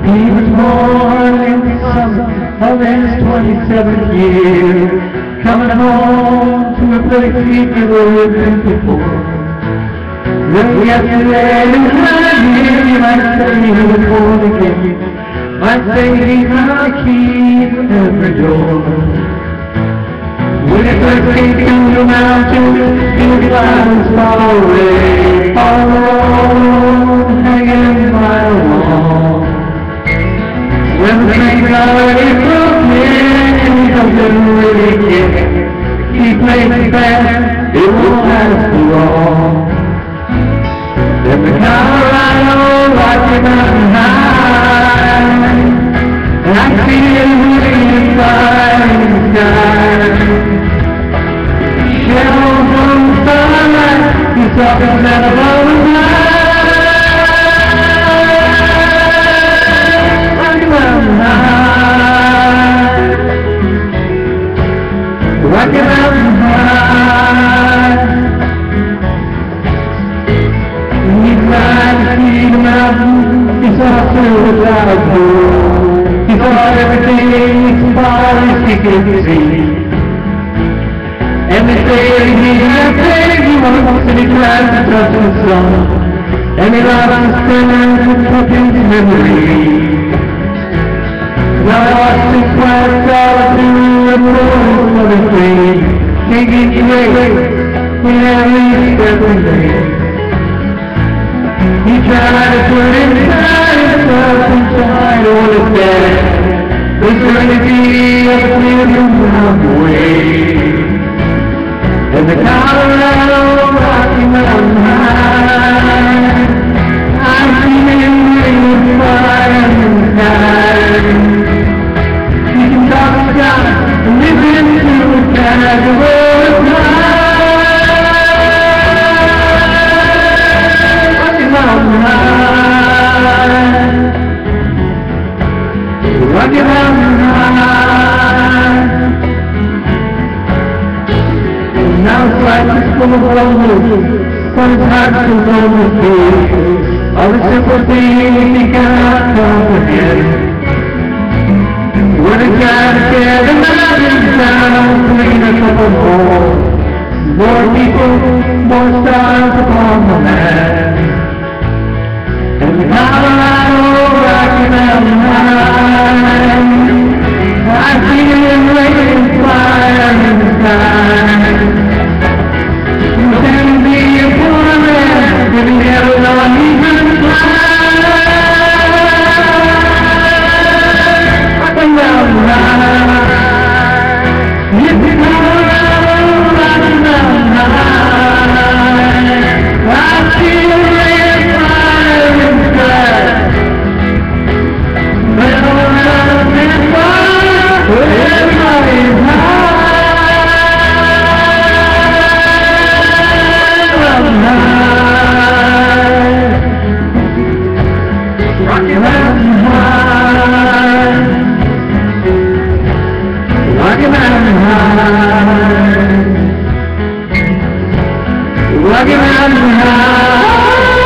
He was born in the summer of his 27th year, coming home to a place he'd never been before. Then yesterday, you might say he was born again, might say he found a key to every door. When he first came to the mountain, his life was far away, all alone, hanging by a wall. When the train already broke in, he doesn't really care. He plays it fast, it won't last too long. Then the Colorado Rocky Mountain High, and I see him moving inside the sky. Shadows from the sunlight, he's talking that above the night. Rocky Mountain High, Rocky Mountain High. He climbed to see the mountain, he saw silver clouds blue. He saw everything as far as he could see. And they say he had things he wants, and he tries to touch the sun. And he loves to stand and touch his memory. Now I watch this quiet solitude and noise of his pain. Can't get straight in every step we make. He tried to put inside himself inside all his dead. The serenity of the freedom round the way. And the Colorado Rocky Mountain High, I see him with fire in the sky. He can talk to God and listen to the casual cry. Rocky Mountain High, Rocky Mountain High. Now it's like it's full of lonely, but it's hard to know the truth. All the simple things you cannot comprehend. When it's got to tear the mountains down, clean a couple more. More people, more stars upon the land. And the Colorado Rocky Mountain High, I see him raining fire in the sky. Pretend to be a poor man, giving heaven on even fly. Rocky Mountain High, it's the Colorado Rocky Mountain High. I see him raining fire in the sky. But all around me is fire, everybody's high. Rocky Mountain High, Rocky Mountain High, Rocky Mountain High.